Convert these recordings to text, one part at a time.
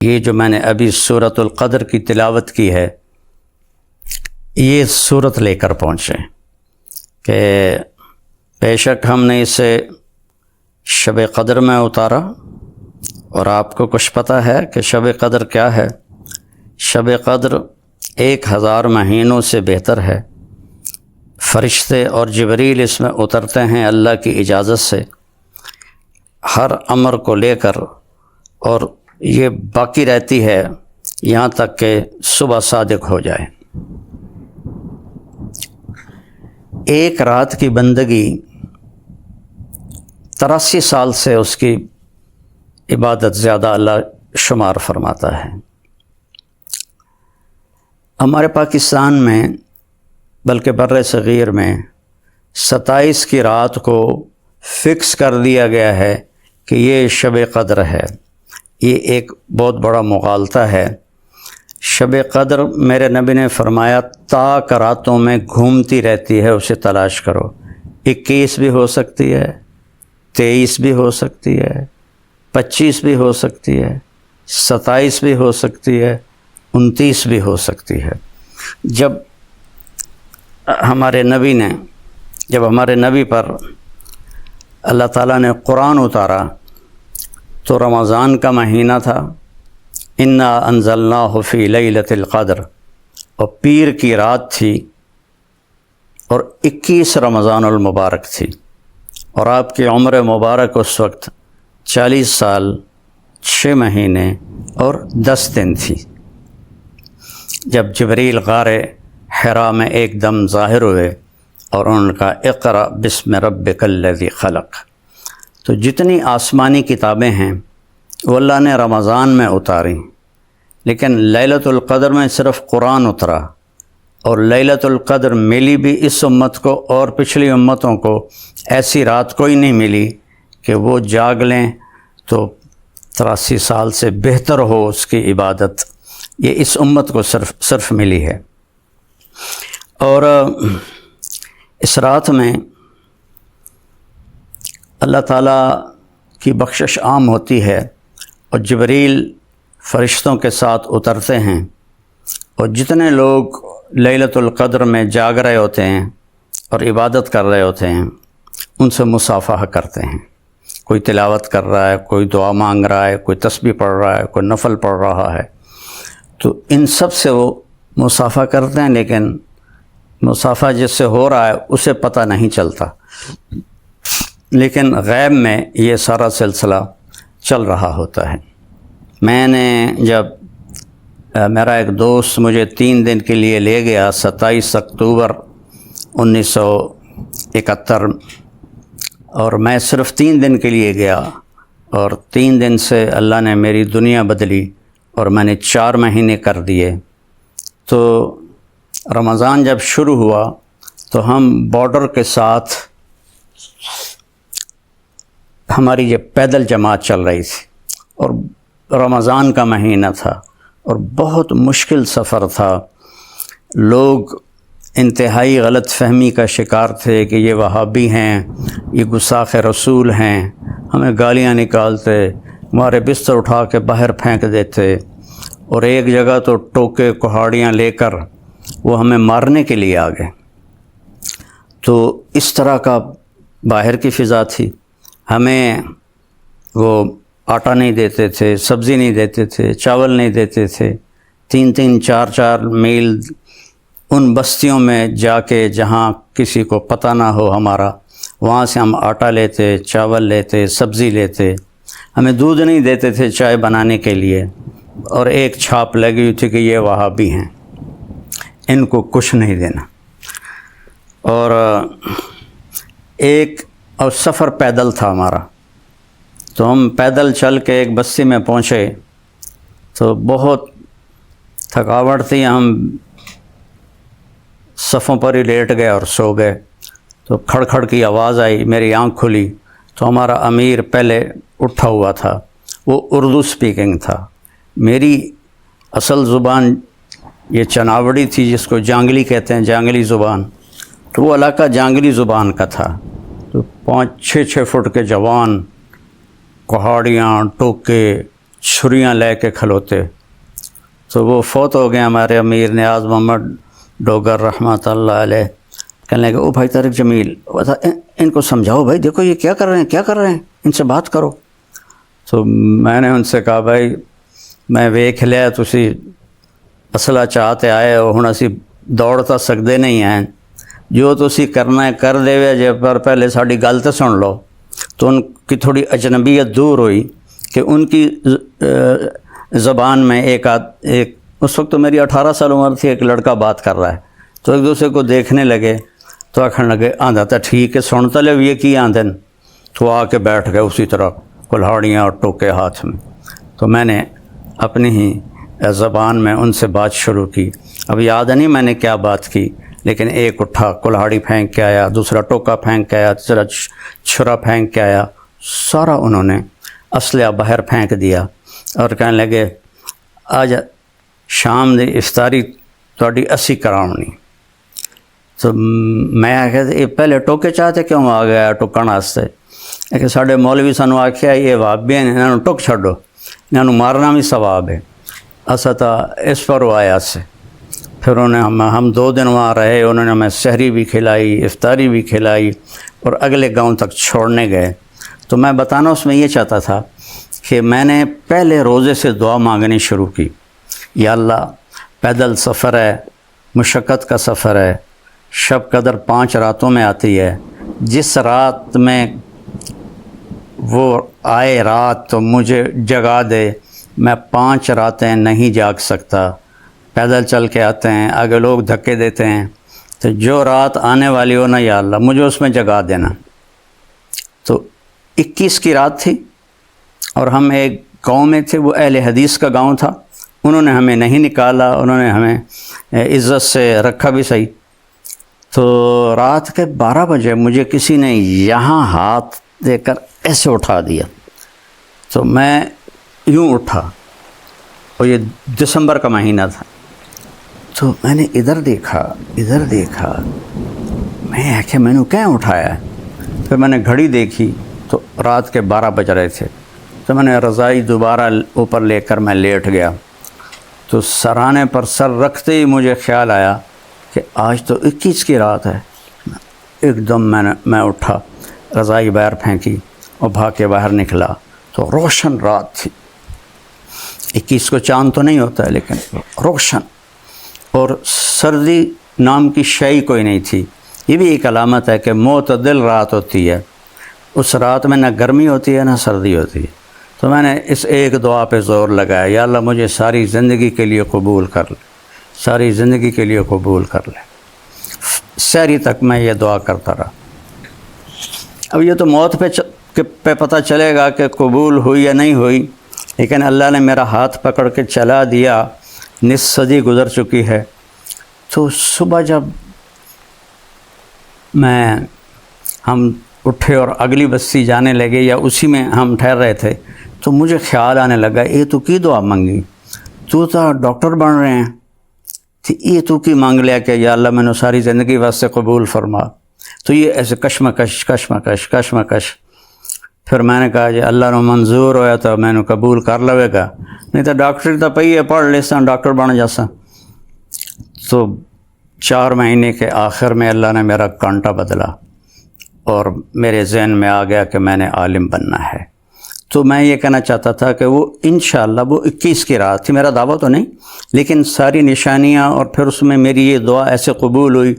یہ جو میں نے ابھی سورۃ القدر کی تلاوت کی ہے، یہ صورت لے کر پہنچے کہ بے شک ہم نے اسے شب قدر میں اتارا، اور آپ کو کچھ پتہ ہے کہ شب قدر کیا ہے؟ شب قدر 1000 مہینوں سے بہتر ہے۔ فرشتے اور جبریل اس میں اترتے ہیں اللہ کی اجازت سے، ہر امر کو لے کر، اور یہ باقی رہتی ہے یہاں تک کہ صبح صادق ہو جائے۔ ایک رات کی بندگی 83 سال سے اس کی عبادت زیادہ اللہ شمار فرماتا ہے۔ ہمارے پاکستان میں بلکہ بر صغیر میں 27 کی رات کو فکس کر دیا گیا ہے کہ یہ شب قدر ہے۔ یہ ایک بہت بڑا مغالطہ ہے۔ شب قدر میرے نبی نے فرمایا تاک راتوں میں گھومتی رہتی ہے، اسے تلاش کرو۔ 21 بھی ہو سکتی ہے، 23 بھی ہو سکتی ہے، 25 بھی ہو سکتی ہے، 27 بھی ہو سکتی ہے، 29 بھی ہو سکتی ہے۔ جب ہمارے نبی پر اللہ تعالیٰ نے قرآن اتارا تو رمضان کا مہینہ تھا، انا انزلناہ فی لیلۃ القدر، اور پیر کی رات تھی، اور 21 رمضان المبارک تھی، اور آپ کی عمر مبارک اس وقت 40 سال 6 مہینے اور 10 دن تھی۔ جب جبریل غار حرا میں ایک دم ظاہر ہوئے اور انہوں نے کہا اقرأ بسم ربک الذی خلق، تو جتنی آسمانی کتابیں ہیں وہ اللہ نے رمضان میں اتاری، لیکن لیلۃ القدر میں صرف قرآن اترا، اور لیلۃ القدر ملی بھی اس امت کو اور پچھلی امتوں کو ایسی رات کوئی نہیں ملی کہ وہ جاگ لیں تو 83 سال سے بہتر ہو اس کی عبادت۔ یہ اس امت کو صرف ملی ہے۔ اور اس رات میں اللہ تعالیٰ کی بخشش عام ہوتی ہے، اور جبریل فرشتوں کے ساتھ اترتے ہیں، اور جتنے لوگ لیلۃ القدر میں جاگ رہے ہوتے ہیں اور عبادت کر رہے ہوتے ہیں ان سے مصافحہ کرتے ہیں۔ کوئی تلاوت کر رہا ہے، کوئی دعا مانگ رہا ہے، کوئی تسبیح پڑھ رہا ہے، کوئی نفل پڑھ رہا ہے، تو ان سب سے وہ مصافحہ کرتے ہیں، لیکن مصافحہ جس سے ہو رہا ہے اسے پتہ نہیں چلتا، لیکن غیب میں یہ سارا سلسلہ چل رہا ہوتا ہے۔ میں نے جب میرا ایک دوست مجھے 3 دن کے لیے لے گیا 27 اکتوبر 1971، اور میں صرف 3 دن کے لیے گیا، اور 3 دن سے اللہ نے میری دنیا بدلی، اور میں نے 4 مہینے کر دیے۔ تو رمضان جب شروع ہوا تو ہم بارڈر کے ساتھ ہماری یہ پیدل جماعت چل رہی تھی، اور رمضان کا مہینہ تھا، اور بہت مشکل سفر تھا۔ لوگ انتہائی غلط فہمی کا شکار تھے کہ یہ وہابی ہیں، یہ گستاخ رسول ہیں، ہمیں گالیاں نکالتے، ہمارے بستر اٹھا کے باہر پھینک دیتے، اور ایک جگہ تو ٹوکے کہاڑیاں لے کر وہ ہمیں مارنے کے لیے آ گئے۔ تو اس طرح کا باہر کی فضا تھی۔ ہمیں وہ آٹا نہیں دیتے تھے، سبزی نہیں دیتے تھے، چاول نہیں دیتے تھے۔ 3 4 میل ان بستیوں میں جا کے جہاں کسی کو پتہ نہ ہو ہمارا، وہاں سے ہم آٹا لیتے، چاول لیتے، سبزی لیتے۔ ہمیں دودھ نہیں دیتے تھے چائے بنانے کے لیے، اور ایک چھاپ لگی ہوئی تھی کہ یہ وہابی ہیں، ان کو کچھ نہیں دینا۔ اور سفر پیدل تھا ہمارا، تو ہم پیدل چل کے ایک بستی میں پہنچے تو بہت تھکاوٹ تھی، ہم صفوں پر ہی لیٹ گئے اور سو گئے۔ تو کھڑ کھڑ کی آواز آئی، میری آنکھ کھلی تو ہمارا امیر پہلے اٹھا ہوا تھا، وہ اردو سپیکنگ تھا۔ میری اصل زبان یہ چناوڑی تھی، جس کو جانگلی کہتے ہیں، جانگلی زبان، تو وہ علاقہ جانگلی زبان کا تھا۔ تو 5 6 فٹ کے جوان، کہاڑیاں، ٹوکے، چھریاں لے کے کھلوتے. تو وہ فوت ہو گئے ہمارے امیر نیاز محمد ڈوگر رحمۃ اللہ علیہ. کہنے لگے او بھائی طارق جمیل ان کو سمجھاؤ بھائی، دیکھو یہ کیا کر رہے ہیں، کیا کر رہے ہیں، ان سے بات کرو. تو میں نے ان سے کہا بھائی میں ویکھ لیا تسی اصلہ چاہتے آئے ہو، ہن اسی دوڑ تا سکدے نہیں ہیں، جو تسی کرنا ہے کر دے جے، پر پہلے ساڈی گل تے سن لو. تو ان کی تھوڑی اجنبیت دور ہوئی کہ ان کی زبان میں ایک اس وقت تو میری 18 سال عمر تھی، ایک لڑکا بات کر رہا ہے، تو ایک دوسرے کو دیکھنے لگے تو آکھن لگے آندھا تھا ٹھیک ہے سنتا لے یہ کی آندھن. تو آ کے بیٹھ گئے اسی طرح کلہاڑیاں اور ٹوکے ہاتھ میں. تو میں نے اپنی ہی زبان میں ان سے بات شروع کی. اب یاد نہیں میں نے کیا بات کی، لیکن ایک اٹھا کلہاڑی پھینک کے آیا، دوسرا ٹوکا پھینک کے آیا، تیسرا چھرا پھینک کے آیا، سارا انہوں نے اسلحہ باہر پھینک دیا اور کہنے لگے آج شام دی افطاری تہاڈی اسی کراونی. تو میں آخیا یہ پہلے ٹوکے چاہتے کیوں آ گیا ٹکن واسطے؟ کہ ساڈے مولوی سانو آخیا یہ وہابی ہیں، انہوں ٹک چھڈو، انہوں مارنا بھی ثواب ہے. اسا تا اس پر وہ آیا سے پھر انہوں نے ہم 2 دن وہاں رہے، انہوں نے ہمیں سحری بھی کھلائی، افطاری بھی کھلائی اور اگلے گاؤں تک چھوڑنے گئے. تو میں بتانا اس میں یہ چاہتا تھا کہ میں نے پہلے روزے سے دعا مانگنی شروع کی. یا اللہ پیدل سفر ہے، مشقت کا سفر ہے، شب قدر 5 راتوں میں آتی ہے، جس رات میں وہ آئے رات تو مجھے جگا دے، میں 5 راتیں نہیں جاگ سکتا. پیدل چل کے آتے ہیں، آگے لوگ دھکے دیتے ہیں، تو جو رات آنے والی ہو نا یا اللہ مجھے اس میں جگا دینا. تو 21 کی رات تھی اور ہم ایک گاؤں میں تھے، وہ اہل حدیث کا گاؤں تھا. انہوں نے ہمیں نہیں نکالا، انہوں نے ہمیں عزت سے رکھا بھی صحیح. تو رات کے 12 بجے مجھے کسی نے یہاں ہاتھ دے کر ایسے اٹھا دیا. تو میں یوں اٹھا اور یہ دسمبر کا مہینہ تھا. تو میں نے ادھر دیکھا، میں آخیا میں نے کیا اٹھایا. پھر میں نے گھڑی دیکھی تو رات کے 12 بج رہے تھے. تو میں نے رضائی دوبارہ اوپر لے کر میں لیٹ گیا. تو سرانے پر سر رکھتے ہی مجھے خیال آیا کہ آج تو 21 کی رات ہے. ایک دم میں اٹھا، رضائی باہر پھینکی اور بھاگ کے باہر نکلا. تو روشن رات تھی، 21 کو چاند تو نہیں ہوتا ہے لیکن روشن، اور سردی نام کی شے کوئی نہیں تھی. یہ بھی ایک علامت ہے کہ معتدل رات ہوتی ہے، اس رات میں نہ گرمی ہوتی ہے نہ سردی ہوتی ہے. تو میں نے اس ایک دعا پہ زور لگایا، یا اللہ مجھے ساری زندگی کے لیے قبول کر لے، ساری زندگی کے لیے قبول کر لے. سحری تک میں یہ دعا کرتا رہا. اب یہ تو موت پہ پتہ چلے گا کہ قبول ہوئی یا نہیں ہوئی، لیکن اللہ نے میرا ہاتھ پکڑ کے چلا دیا. نصف صدی گزر چکی ہے. تو صبح جب ہم اٹھے اور اگلی بستی جانے لگے یا اسی میں ہم ٹھہر رہے تھے، تو مجھے خیال آنے لگا یہ تو کی دعا مانگی، تو ڈاکٹر بن رہے ہیں، تو یہ تو کی مانگ لیا کہ یا اللہ میں نے ساری زندگی واسطے قبول فرما. تو یہ ایسے کشمکش. پھر میں نے کہا جی اللہ نے منظور ہویا تو میں نے قبول کر لوے گا، نہیں تو ڈاکٹر تو پئی ہے پڑھ لیسا ڈاکٹر بن جاسا. تو 4 مہینے کے آخر میں اللہ نے میرا کانٹا بدلا اور میرے ذہن میں آ گیا کہ میں نے عالم بننا ہے. تو میں یہ کہنا چاہتا تھا کہ وہ انشاءاللہ وہ 21 کی رات تھی، میرا دعویٰ تو نہیں، لیکن ساری نشانیاں اور پھر اس میں میری یہ دعا ایسے قبول ہوئی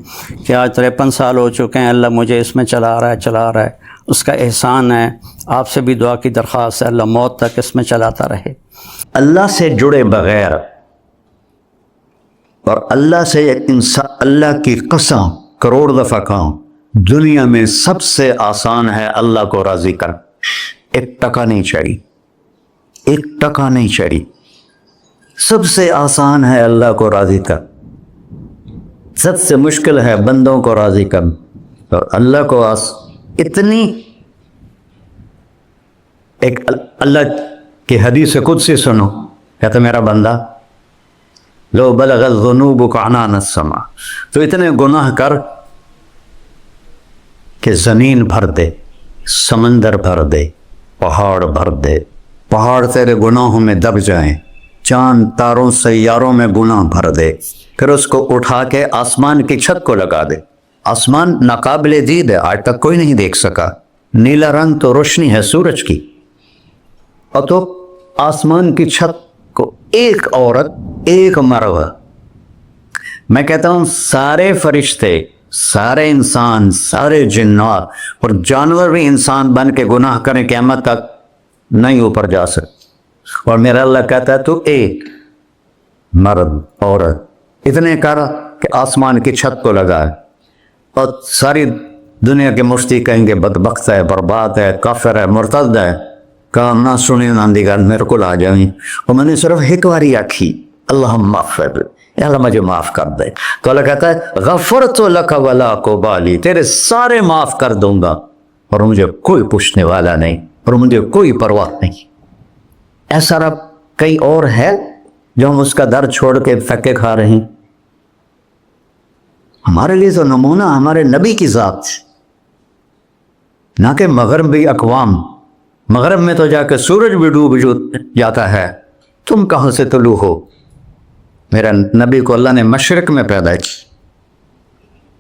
کہ آج 53 سال ہو چکے ہیں، اللہ مجھے اس میں چلا رہا ہے، اس کا احسان ہے. آپ سے بھی دعا کی درخواست ہے اللہ موت تک اس میں چلاتا رہے. اللہ سے جڑے بغیر اور اللہ سے انسان، اللہ کی قسم کروڑ دفعہ کہوں، دنیا میں سب سے آسان ہے اللہ کو راضی کر. 1 ٹکا نہیں چاہیے، 1 ٹکا نہیں چاہیے. سب سے آسان ہے اللہ کو راضی کر، سب سے مشکل ہے بندوں کو راضی کر. اور اللہ کو اتنی ایک اللہ کی حدیث قدسی سنو، کہتا میرا بندہ لو بلغ الذنوب عنان السماء، تو اتنے گناہ کر کہ زمین بھر دے، سمندر بھر دے، پہاڑ بھر دے، پہاڑ تیرے گناہوں میں دب جائیں، چاند تاروں سیاروں میں گناہ بھر دے، پھر اس کو اٹھا کے آسمان کی چھت کو لگا دے۔ آسمان ناقابل دید ہے، آج تک کوئی نہیں دیکھ سکا، نیلا رنگ تو روشنی ہے سورج کی، اور تو آسمان کی چھت کو ایک عورت، ایک مرد، میں کہتا ہوں سارے فرشتے، سارے انسان، سارے جنات اور جانور بھی انسان بن کے گناہ کریں، قیامت تک نہیں اوپر جا سکتے، اور میرا اللہ کہتا ہے تو ایک مرد عورت اتنے کر کہ آسمان کی چھت کو لگائے، اور ساری دنیا کے مفتی کہیں گے بدبخت ہے، برباد ہے، کافر ہے، مرتد ہے، کہا نہ سنی نہ دیگر میرے کو آ جائیں، اور میں نے صرف ایک باری آکھی اللہم اغفر، اے اللہ مجھے معاف کر دے، تو اللہ کہتا ہے غفرت لک ولا ابالی، تیرے سارے معاف کر دوں گا اور مجھے کوئی پوچھنے والا نہیں اور مجھے کوئی پرواہ نہیں۔ ایسا رب کئی اور ہے جو ہم اس کا در چھوڑ کے پھکے کھا رہے ہیں؟ ہمارے لیے تو نمونہ ہمارے نبی کی ذات، نہ کہ مغربی اقوام، مغرب میں تو جا کے سورج بھی ڈوب جاتا ہے، تم کہاں سے طلوع ہو؟ میرا نبی کو اللہ نے مشرق میں پیدا کی،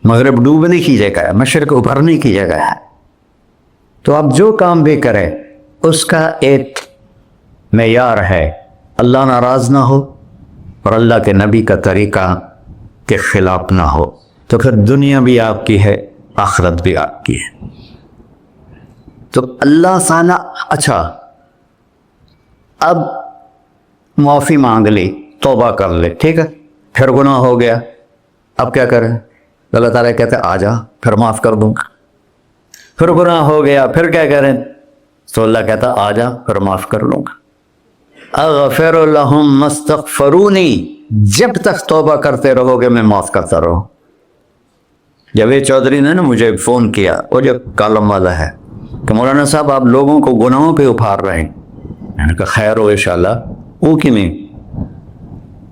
مغرب ڈوبنے کی جگہ ہے، مشرق ابھرنے کی جگہ ہے، تو آپ جو کام بھی کریں اس کا ایک معیار ہے، اللہ ناراض نہ ہو اور اللہ کے نبی کا طریقہ کے خلاف نہ ہو، تو پھر دنیا بھی آپ کی ہے، آخرت بھی آپ کی ہے۔ تو اللہ سانا اچھا، اب معافی مانگ لی، توبہ کر لے، ٹھیک ہے، پھر گناہ ہو گیا، اب کیا کریں؟ اللہ تعالیٰ کہتے ہیں آ جا پھر معاف کر دوں گا، پھر گناہ ہو گیا پھر کیا کریں؟ تو اللہ کہتا آ جا پھر معاف کر لوں گا۔ اغفر لہم مستغفرونی، جب تک توبہ کرتے رہو گے میں معاف کرتا رہوں۔ جاوید چودھری نے نا مجھے فون کیا، وہ جو کالم والا ہے، کہ مولانا صاحب آپ لوگوں کو گناہوں پہ اپھار رہے ہیں، میں نے کہا خیر ہو انشاءاللہ، وہ کی نہیں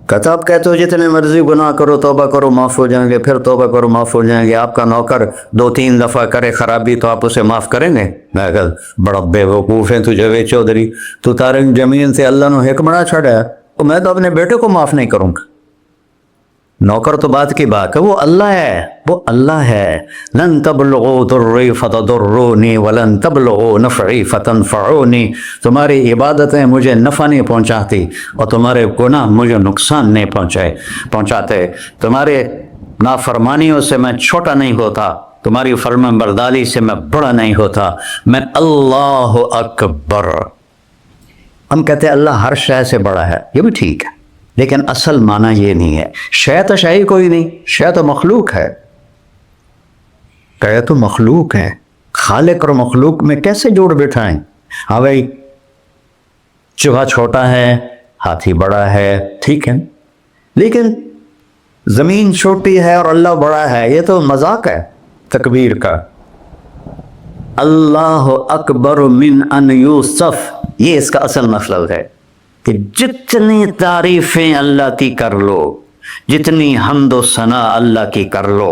کہتا، آپ کہتے ہو جتنے مرضی گناہ کرو توبہ کرو معاف ہو جائیں گے، پھر توبہ کرو معاف ہو جائیں گے، آپ کا نوکر 2-3 دفعہ کرے خرابی تو آپ اسے معاف کریں گے؟ میں کہا بڑا بے وقوف ہے تو جاوید چودھری، تو تارنگ زمین سے اللہ نے حکمراں چھڑا، تو میں تو اپنے بیٹے کو معاف نہیں کروں گا۔ نوکر تو بات کی بات ہے، وہ اللہ ہے، وہ اللہ ہے۔ لن تبلغوا ضری فتضرونی ولن تبلغوا نفعی فتنفعونی، تمہاری عبادتیں مجھے نفع نہیں پہنچاتی اور تمہارے گناہ مجھے نقصان نہیں پہنچاتے، تمہارے نافرمانیوں سے میں چھوٹا نہیں ہوتا، تمہاری فرمان برداری سے میں بڑا نہیں ہوتا، میں اللہ اکبر۔ ہم کہتے ہیں اللہ ہر شے سے بڑا ہے، یہ بھی ٹھیک ہے، لیکن اصل معنی یہ نہیں ہے۔ شے تو شے کوئی نہیں، شے تو مخلوق ہے، کہ تو مخلوق ہے، خالق اور مخلوق میں کیسے جوڑ بٹھائیں؟ ہاں بھائی چوہا چھوٹا ہے، ہاتھی بڑا ہے، ٹھیک ہے، لیکن زمین چھوٹی ہے اور اللہ بڑا ہے، یہ تو مذاق ہے تکبیر کا۔ اللہ اکبر من ان یوسف، یہ اس کا اصل مطلب ہے کہ جتنی تعریفیں اللہ کی کر لو، جتنی حمد و ثنا اللہ کی کر لو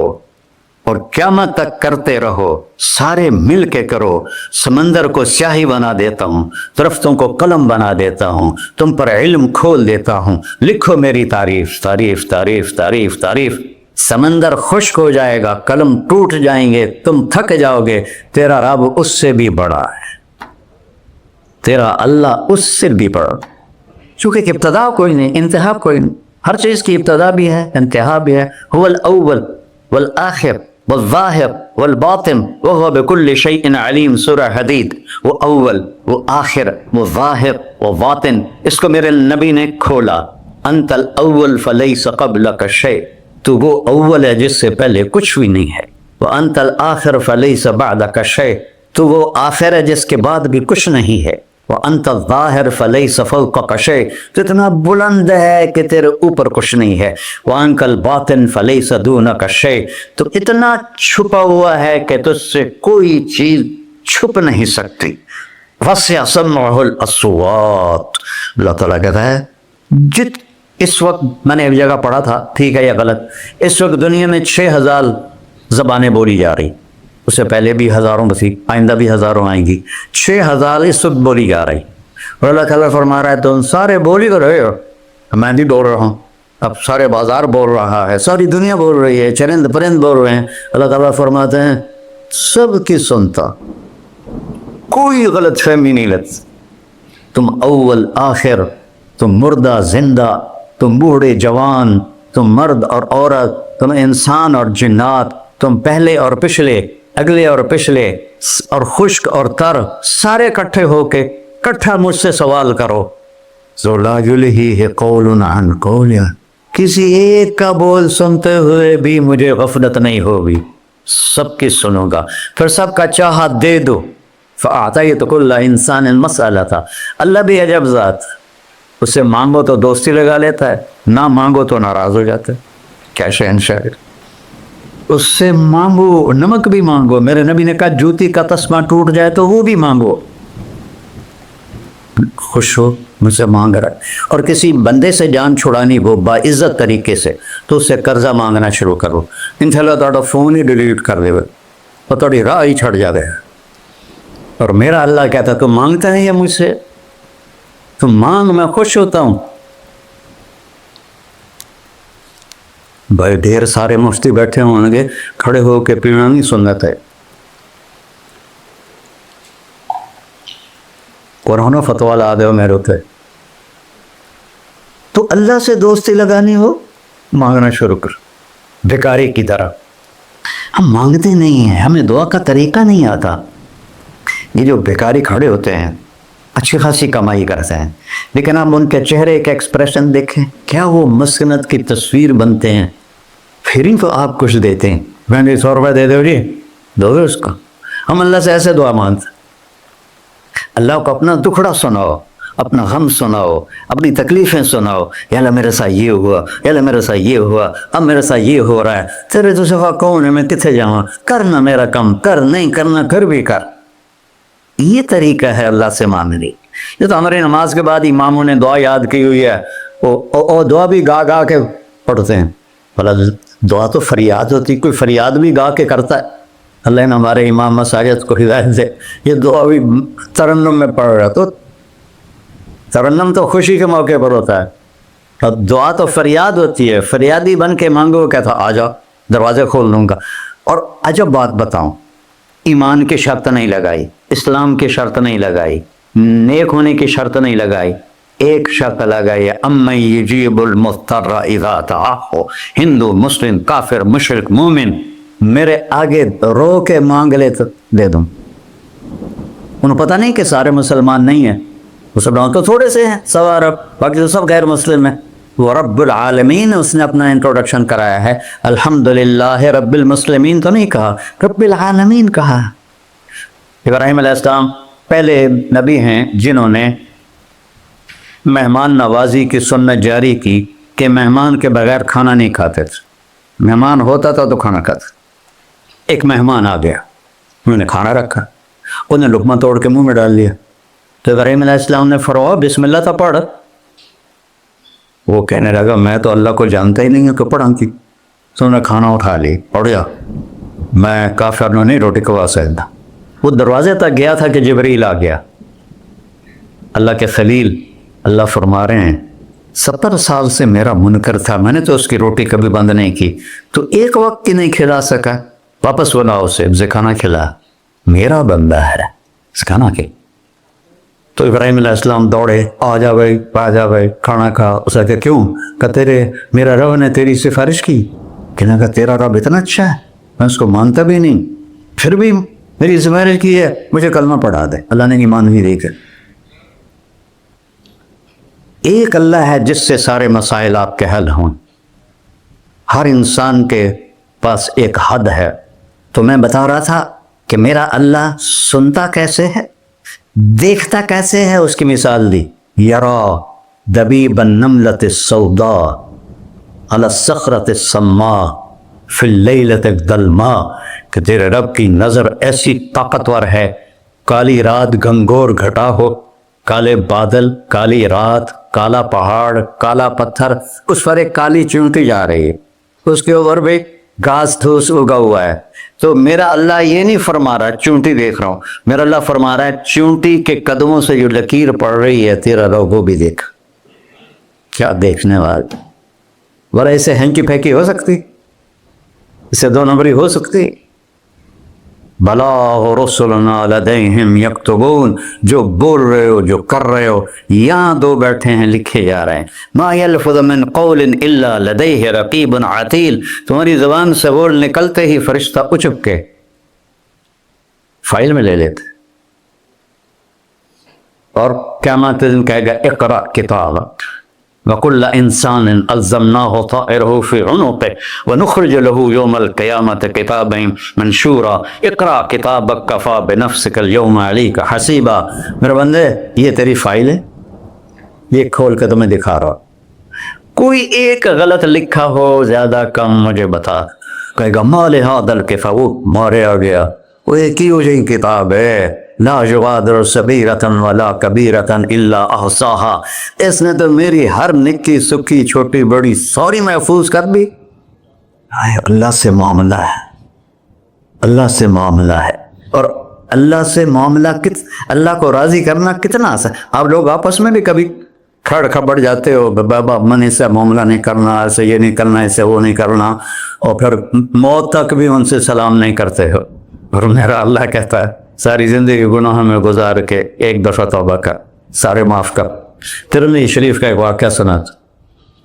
اور قیامت تک کرتے رہو، سارے مل کے کرو، سمندر کو سیاہی بنا دیتا ہوں، درختوں کو قلم بنا دیتا ہوں، تم پر علم کھول دیتا ہوں، لکھو میری تعریف، تعریف تعریف تعریف تعریف، سمندر خشک ہو جائے گا، قلم ٹوٹ جائیں گے، تم تھک جاؤ گے، تیرا رب اس سے بھی بڑا ہے، تیرا اللہ اس سے بھی بڑا، چونکہ ابتدا کوئی نہیں، انتہا کوئی نہیں، ہر چیز کی ابتدا بھی ہے انتہا بھی ہے۔ هو الاول والآخر والظاہر والباطن وهو بكل شيء علیم، سورہ حدید، وہ اول، وہ آخر، وہ ظاہر، وہ باطن، اس کو میرے نبی نے کھولا۔ انت الاول فلیس قبلک شیء، تو وہ اول ہے جس سے پہلے کچھ بھی نہیں ہے، وانت الآخر فلیس بعدک شیء، تو وہ آخر ہے جس کے بعد بھی کچھ نہیں ہے، وَأَنْتَ الظَّاهِرُ فَلَيْسَ فَوْقَكَ شَيْءٌ، تو اتنا بلند ہے کہ تیرے اوپر کچھ نہیں ہے، وَأَنْتَ الْبَاطِنُ فَلَيْسَ دُونَكَ شَيْءٌ، تو اتنا چھپا ہوا ہے کہ تجھ سے کوئی چیز چھپ نہیں سکتی، وَسِعَ سَمْعُهُ الْأَصْوَاتُ، اللہ تعالیٰ کہتا ہے اس وقت میں نے ایک جگہ پڑھا تھا، ٹھیک ہے یا غلط، اس وقت دنیا میں 6000 زبانیں بولی جا رہی، اس سے پہلے بھی ہزاروں بسی، آئندہ بھی ہزاروں آئیں گی، 6000 اس وقت بولی جا رہی، اور اللہ تعالیٰ فرما رہا ہے تم سارے بول ہی تو رہے ہو، میں نہیں بول رہا ہوں، اب سارے بازار بول رہا ہے، ساری دنیا بول رہی ہے، چرند پرند بول رہے ہیں، اللہ تعالیٰ فرماتے ہیں سب کی سنتا، کوئی غلط فہمی نہیں لگتی، تم اول آخر، تم مردہ زندہ، تم بوڑھے جوان، تم مرد اور عورت، تم انسان اور جنات، تم پہلے اور پچھلے، اگلے اور پچھلے، اور خشک اور تر، سارے اکٹھے ہو کے اکٹھا مجھ سے سوال کرو، ذو لا یلہیہ قول عن قول، کسی ایک کا بول سنتے ہوئے بھی مجھے غفلت نہیں ہوگی، سب کی سنوں گا، پھر سب کا چاہا دے دو، فَأَعْطَيْتُ كُلَّ إِنسَانٍ مَسْأَلَةً، اللہ بھی عجب ذات، اس سے مانگو تو دوستی لگا لیتا ہے، نہ مانگو تو ناراض ہو جاتا ہے، کیا شہنشاہ، اس سے مانگو، نمک بھی مانگو، میرے نبی نے کہا جوتی کا تسمہ ٹوٹ جائے تو وہ بھی مانگو، خوش ہو مجھ سے مانگ رہا ہے، اور کسی بندے سے جان چھڑانی ہو باعزت طریقے سے تو اس سے قرضہ مانگنا شروع کرو، انشاءاللہ تھوڑا فون ہی ڈیلیٹ کر دے اور تھوڑی راہ ہی چھڑ جا گئے، اور میرا اللہ کہتا تم مانگتا ہے یا مجھ سے، تم مانگ، میں خوش ہوتا ہوں۔ بھائی ڈھیر سارے مفتی بیٹھے ہوں گے، کھڑے ہو کے پینا نہیں سنت ہے، قرآن فتوا لا دو میرے پہ، تو اللہ سے دوستی لگانی ہو مانگنا شروع کر، بھکاری کی طرح۔ ہم مانگتے نہیں ہیں، ہمیں دعا کا طریقہ نہیں آتا۔ یہ جو بھکاری کھڑے ہوتے ہیں اچھی خاصی کمائی کرتے ہیں، لیکن آپ ان کے چہرے کے ایکسپریشن دیکھیں، کیا وہ مسکنت کی تصویر بنتے ہیں، پھر ہی تو آپ کچھ دیتے ہیں، میں نے 100 روپے دے دو جی، دو گے اس کو۔ ہم اللہ سے ایسے دعا مانگتے ہیں، اللہ کو اپنا دکھڑا سناؤ، اپنا غم سناؤ، اپنی تکلیفیں سناؤ، یا اللہ میرے ساتھ یہ ہوا، یا اللہ میرے ساتھ یہ ہوا، اب میرے ساتھ یہ ہو رہا ہے، تیرے تو سوا کون ہے، میں کتنے جاؤں، کرنا میرا کم، کر نہیں کرنا پھر بھی کر۔ یہ طریقہ ہے اللہ سے مانگنے۔ یہ تو ہماری نماز کے بعد اماموں نے دعا یاد کی ہوئی ہے، وہ دعا بھی گا گا کے پڑھتے ہیں، بھلا دعا تو فریاد ہوتی، کوئی فریاد بھی گا کے کرتا ہے۔ اللہ نے ہمارے امام مساجد کو ہدایت دے، یہ دعا بھی ترنم میں پڑھ رہا، تو ترنم تو خوشی کے موقع پر ہوتا ہے، اب دعا تو فریاد ہوتی ہے، فریادی بن کے مانگو، کہتا آ جاؤ دروازے کھول دوں گا۔ اور عجب بات بتاؤں، ایمان کی شرط نہیں لگائی، اسلام کی شرط نہیں لگائی، نیک ہونے کی شرط نہیں لگائی، ایک شرط لگائی ہے، امن یجیب المضطر اذا دعاہ، ہندو، مسلم، کافر، مشرک، مومن میرے آگے رو کے مانگ لے تو دے دوں۔ انہیں پتہ نہیں کہ سارے مسلمان نہیں ہیں، مسلمان تو تھوڑے سے ہیں، 100 ارب، باقی تو سب غیر مسلم ہیں۔ وہ رب العالمین اس نے اپنا انٹروڈکشن کرایا ہے، الحمدللہ رب المسلمین تو نہیں کہا، رب العالمین کہا۔ ابراہیم علیہ السلام پہلے نبی ہیں جنہوں نے مہمان نوازی کی سنت جاری کی کہ مہمان کے بغیر کھانا نہیں کھاتے تھے، مہمان ہوتا تھا تو کھانا کھاتے۔ ایک مہمان آ گیا، انہوں نے کھانا رکھا، انہوں نے لقمہ توڑ کے منہ میں ڈال لیا، تو ابراہیم علیہ السلام نے فرمایا بسم اللہ تو پڑھ۔ وہ کہنے لگا میں تو اللہ کو جانتا ہی نہیں ہوں کہ پڑھا کی، تو انہوں نے کھانا اٹھا لی، پڑھ جا، میں کافر نہیں روٹی کھوا سکتا۔ وہ دروازے تک گیا تھا کہ جبریل آ گیا، اللہ کے خلیل، اللہ فرما رہے ہیں 70 سال سے میرا منکر تھا، میں نے تو اس کی روٹی کبھی بند نہیں کی، تو ایک وقت کی نہیں کھلا سکا، واپس بلا اسے کھانا کھلا، میرا بندہ ہے، کھانا کھلا۔ تو ابراہیم علیہ السلام دوڑے، آ جا بھائی کھانا کھا۔ اس نے کہا کیوں؟ کہ میرا رب نے تیری سفارش کی، کہنے کا تیرا رب اتنا اچھا ہے، میں اس کو مانتا بھی نہیں، پھر بھی میری سفارش کی ہے، مجھے کلمہ پڑھا دے۔ اللہ نے ایمان بھی دے کر، ایک اللہ ہے جس سے سارے مسائل آپ کے حل ہوں۔ ہر انسان کے پاس ایک حد ہے، تو میں بتا رہا تھا کہ میرا اللہ سنتا کیسے ہے، دیکھتا کیسے ہے، اس کی مثال دی، یرا دبیب النملۃ السوداء علی الصخرۃ السماء فی اللیلۃ الظلماء، کہ تیرے رب کی نظر ایسی طاقتور ہے، کالی رات گھنگور گھٹا ہو، کالے بادل، کالی رات، کالا پہاڑ، کالا پتھر، اس پر ایک کالی چونٹی جا رہی ہے، اس کے اوپر بھی گھاس دھوس اگا ہوا ہے، تو میرا اللہ یہ نہیں فرما رہا چونٹی دیکھ رہا ہوں، میرا اللہ فرما رہا ہے چونٹی کے قدموں سے جو لکیر پڑ رہی ہے تیرا روگو بھی دیکھ. کیا دیکھنے والا، ورنہ اسے ہینکی پھینکی ہو سکتی، اسے 2 نمبری ہو سکتی. بلا رسلنا لدیہم یکتبون، جو بول رہے ہو جو کر رہے ہو یہاں 2 بیٹھے ہیں لکھے جا رہے ہیں. ما یلفظ من قول الا لدیہ رقیب عتید، تمہاری زبان سے بول نکلتے ہی فرشتہ اچک کے فائل میں لے لیتے. اور قیامت دن کہے گا اقرأ کتابک وَكُلَّ إِنسَانٍ أَلْزَمْنَاهُ طَائِرَهُ فِي عُنُقِهِ وَنُخْرِجُ لَهُ يَوْمَ الْقِيَامَةِ كِتَابًا مَنْشُورًا اقرأ کتابک کفیٰ بنفسک اليوم علیک حسیبا. میرے بندے یہ تیری فائل ہے، یہ کھول کے تمہیں دکھا رہا. کوئی ایک غلط لکھا ہو زیادہ کم مجھے بتا. کہے گا ما لہذا الکتاب، وہ مارے آ گیا، وہ ایک ہی ہو جائیں کتاب ہے، لا یغادر صغیرۃ ولا کبیرۃ الا احصاها، اس نے تو میری ہر نکی سکی چھوٹی بڑی ساری محفوظ کر دی. اللہ سے معاملہ ہے، اللہ سے معاملہ ہے. اور اللہ سے معاملہ اللہ کو راضی کرنا کتنا آسان. آپ لوگ آپس میں بھی کبھی کھڑ کھبڑ جاتے ہو، بابا من اس سے معاملہ نہیں کرنا، ایسے یہ نہیں کرنا، ایسے وہ نہیں کرنا، اور پھر موت تک بھی ان سے سلام نہیں کرتے ہو. اور میرا اللہ کہتا ہے ساری زندگی گناہ میں گزار کے ایک دفعہ توبہ کر، سارے معاف کر. ترمذی شریف کا ایک واقعہ سنا.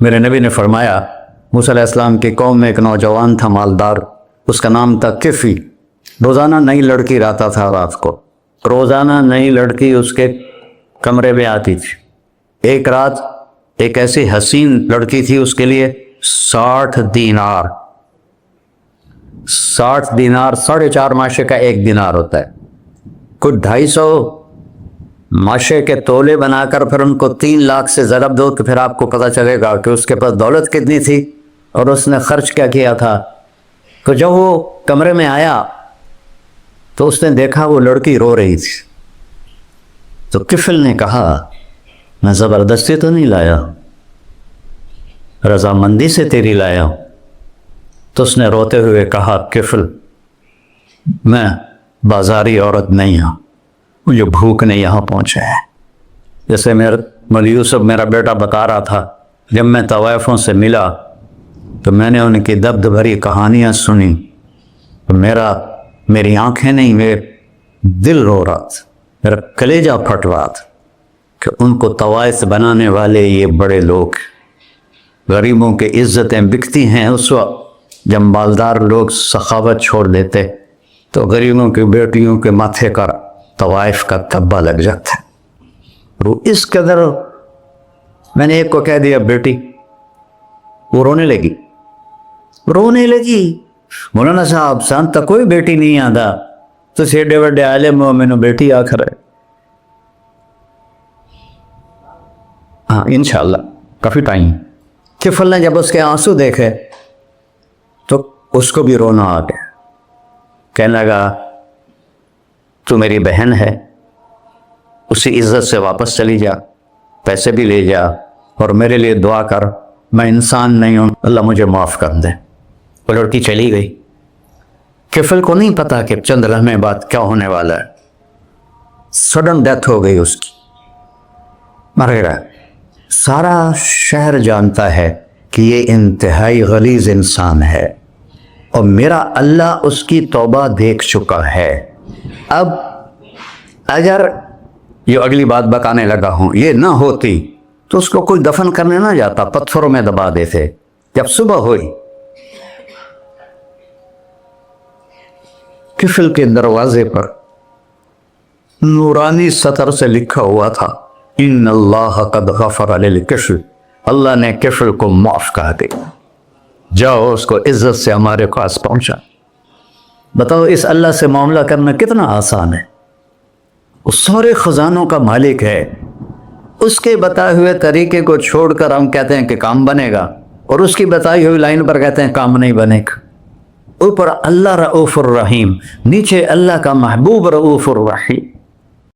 میرے نبی نے فرمایا موسیٰ علیہ السلام کی قوم میں ایک نوجوان تھا مالدار، اس کا نام تھا کفی. روزانہ نئی لڑکی لاتا تھا رات کو، روزانہ نئی لڑکی اس کے کمرے میں آتی تھی. ایک رات ایک ایسی حسین لڑکی تھی، اس کے لیے 60 دینار 4.5 ماشے کا 1 دینار ہوتا ہے، کچھ 250 ماشے کے تولے بنا کر پھر ان کو 3 لاکھ سے ضرب دو تو پھر آپ کو پتہ چلے گا کہ اس کے پاس دولت کتنی تھی اور اس نے خرچ کیا کیا تھا. تو جب وہ کمرے میں آیا تو اس نے دیکھا وہ لڑکی رو رہی تھی. تو کفل نے کہا میں زبردستی تو نہیں لایا، رضامندی سے تیری لایا ہوں. تو اس نے روتے ہوئے کہا کفل میں بازاری عورت نہیں ہوں، مجھے بھوک نے یہاں پہنچا ہے. جیسے مولوی یوسف میرا بیٹا بتا رہا تھا، جب میں طوائفوں سے ملا تو میں نے ان کی دبد بھری کہانیاں سنی تو میری آنکھیں نہیں، میرے دل رو رہا تھا، میرا کلیجہ پھٹ رہا تھا کہ ان کو طوائف بنانے والے یہ بڑے لوگ. غریبوں کی عزتیں بکتی ہیں اس وقت جب مالدار لوگ سخاوت چھوڑ دیتے تو غریبوں کی بیٹیوں کے ماتھے کا طوائف کا تبا لگ جاتا ہے. وہ اس قدر میں نے ایک کو کہہ دیا بیٹی، وہ رونے لگی. مولانا صاحب سان تک کوئی بیٹی نہیں آتا تو سیڈے وڈے عالم ہو، میں نے بیٹی آخر ہے. ہاں انشاءاللہ کافی ٹائم. کفل نے جب اس کے آنسو دیکھے تو اس کو بھی رونا آ گیا. کہنے لگا تو میری بہن ہے، اسی عزت سے واپس چلی جا، پیسے بھی لے جا اور میرے لیے دعا کر، میں انسان نہیں ہوں، اللہ مجھے معاف کر دے. وہ لڑکی چلی گئی. کفل کو نہیں پتا کہ چند لمحے بعد کیا ہونے والا ہے. سڈن ڈیتھ ہو گئی اس کی، مر گیا. سارا شہر جانتا ہے کہ یہ انتہائی غلیظ انسان ہے اور میرا اللہ اس کی توبہ دیکھ چکا ہے. اب اگر یہ اگلی بات بتانے لگا ہوں یہ نہ ہوتی تو اس کو کوئی دفن کرنے نہ جاتا، پتھروں میں دبا دیتے. جب صبح ہوئی کفل کے دروازے پر نورانی سطر سے لکھا ہوا تھا ان اللہ قد غفر للکفل، اللہ نے کفل کو معاف کر دیا، جاؤ اس کو عزت سے ہمارے پاس پہنچا. بتاؤ اس اللہ سے معاملہ کرنا کتنا آسان ہے. وہ سارے خزانوں کا مالک ہے، اس کے بتائے ہوئے طریقے کو چھوڑ کر ہم کہتے ہیں کہ کام بنے گا اور اس کی بتائی ہوئی لائن پر کہتے ہیں کام نہیں بنے گا. اوپر اللہ رؤوف الرحیم، نیچے اللہ کا محبوب رؤوف الرحیم.